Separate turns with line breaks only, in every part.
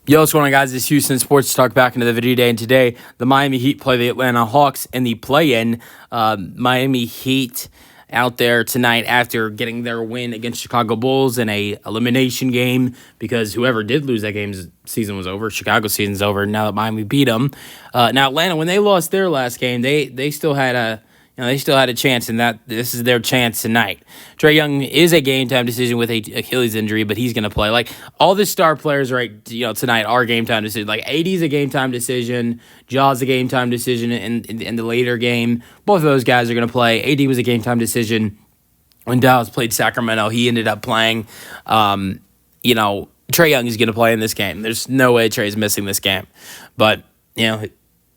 Yo, what's going on, guys? It's Houston Sports Talk back into the video today, and today the Miami Heat play the Atlanta Hawks in the play-in. Miami Heat out there tonight after getting their win against Chicago Bulls in a elimination game because whoever did lose that game's season was over. Chicago's season's over now that Miami beat them. Now Atlanta, when they lost their last game, they still had a chance, and that this is their chance tonight. Trae Young is a game time decision with a Achilles injury, but he's going to play. Like all the star players, right? Tonight are game time decision. Like AD's a game time decision, Jaw's a game time decision in the later game. Both of those guys are going to play. AD was a game time decision when Dallas played Sacramento. He ended up playing. Trae Young is going to play in this game. There's no way Trae's missing this game, but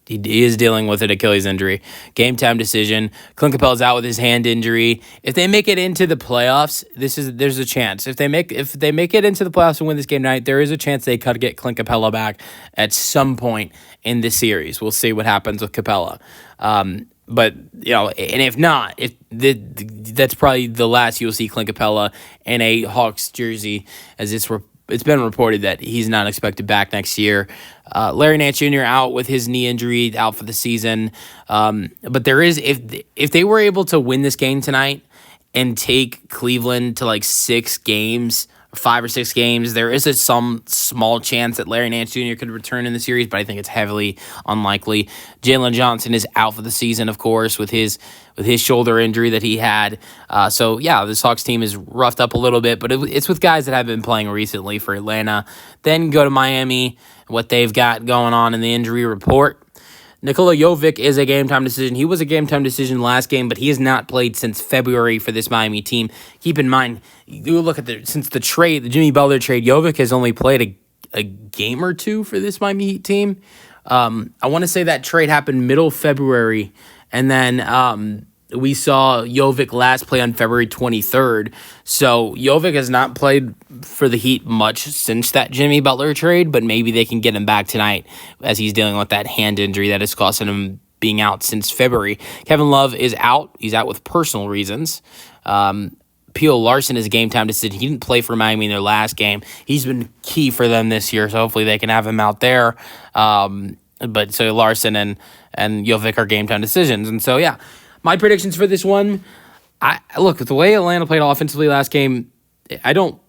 he is dealing with an Achilles injury. Game time decision. Clint Capella's out with his hand injury. If they make it into the playoffs, there's a chance. If they make it into the playoffs and win this game tonight, there is a chance they could get Clint Capella back at some point in this series. We'll see what happens with Capella. But and if not, that's probably the last you'll see Clint Capella in a Hawks jersey, as it's been reported that he's not expected back next year. Larry Nance Jr. out with his knee injury, out for the season. But there is, if they were able to win this game tonight and take Cleveland to like 6 games, 5 or 6 games, there is some small chance that Larry Nance Jr. could return in the series, but I think it's heavily unlikely. Jalen Johnson is out for the season, of course, with his shoulder injury that he had. This Hawks team is roughed up a little bit, but it's with guys that have been playing recently for Atlanta. Then go to Miami, what they've got going on in the injury report. Nikola Jovic is a game-time decision. He was a game-time decision last game, but he has not played since February for this Miami team. Keep in mind, you look at since the Jimmy Butler trade, Jovic has only played a game or two for this Miami Heat team. I want to say that trade happened middle February, and then we saw Jovic last play on February 23rd. So Jovic has not played for the Heat much since that Jimmy Butler trade, but maybe they can get him back tonight as he's dealing with that hand injury that is costing him being out since February. Kevin Love is out. He's out with personal reasons. Peel Larson is a game time decision. He didn't play for Miami in their last game. He's been key for them this year, so hopefully they can have him out there. But so Larson and Jovic are game time decisions. And so, yeah. My predictions for this one, look, the way Atlanta played offensively last game, I would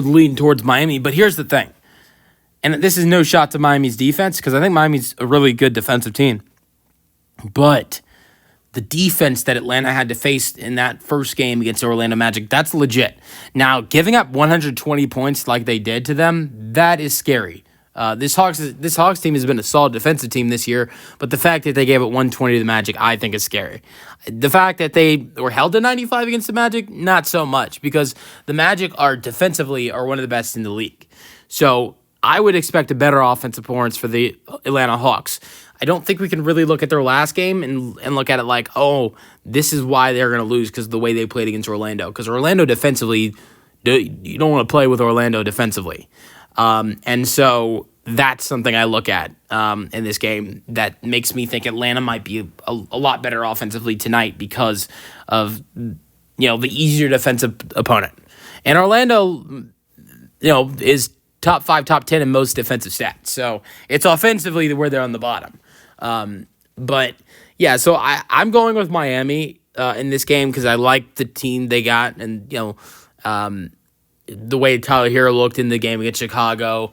lean towards Miami, but here's the thing. And this is no shot to Miami's defense, because I think Miami's a really good defensive team. But the defense that Atlanta had to face in that first game against the Orlando Magic, that's legit. Now, giving up 120 points like they did to them, that is scary. This Hawks team has been a solid defensive team this year, but the fact that they gave it 120 to the Magic, I think is scary. The fact that they were held to 95 against the Magic, not so much, because the Magic are defensively one of the best in the league. So I would expect a better offensive performance for the Atlanta Hawks. I don't think we can really look at their last game and look at it like, oh, this is why they're going to lose because of the way they played against Orlando. Because Orlando defensively, you don't want to play with Orlando defensively. And so that's something I look at in this game that makes me think Atlanta might be a lot better offensively tonight because of the easier defensive opponent. And Orlando, is top 5, top 10 in most defensive stats. So it's offensively where they're on the bottom. But yeah, so I'm going with Miami in this game because I like the team they got, and the way Tyler Hero looked in the game against Chicago.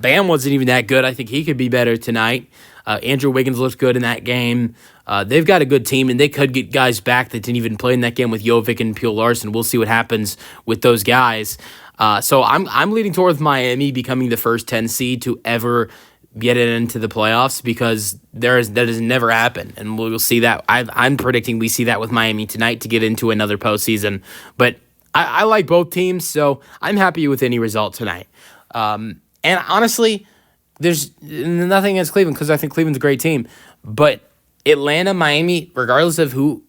Bam wasn't even that good. I think he could be better tonight. Andrew Wiggins looked good in that game. They've got a good team, and they could get guys back that didn't even play in that game with Jovic and Peel Larson. We'll see what happens with those guys. So I'm leaning towards Miami becoming the first 10 seed to ever get it into the playoffs, because that has never happened, and we'll see that. I'm predicting we see that with Miami tonight to get into another postseason. But I like both teams, so I'm happy with any result tonight. And honestly, there's nothing against Cleveland because I think Cleveland's a great team. But Atlanta, Miami, regardless of who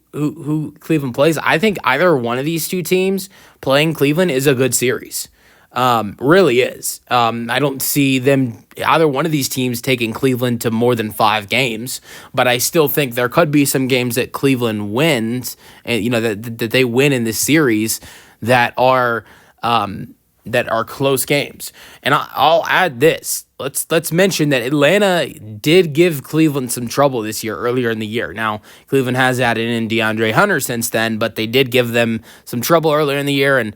Cleveland plays, I think either one of these two teams playing Cleveland is a good series. Really is. I don't see either one of these teams taking Cleveland to more than 5 games, but I still think there could be some games that Cleveland wins, and that they win in this series that are that are close games. And I'll add this. Let's mention that Atlanta did give Cleveland some trouble this year, earlier in the year. Now, Cleveland has added in DeAndre Hunter since then, but they did give them some trouble earlier in the year, and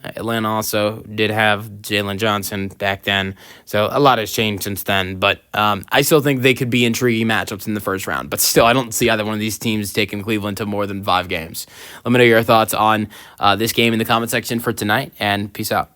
Atlanta also did have Jalen Johnson back then. So a lot has changed since then, but I still think they could be intriguing matchups in the first round. But still, I don't see either one of these teams taking Cleveland to more than 5 games. Let me know your thoughts on this game in the comment section for tonight, and peace out.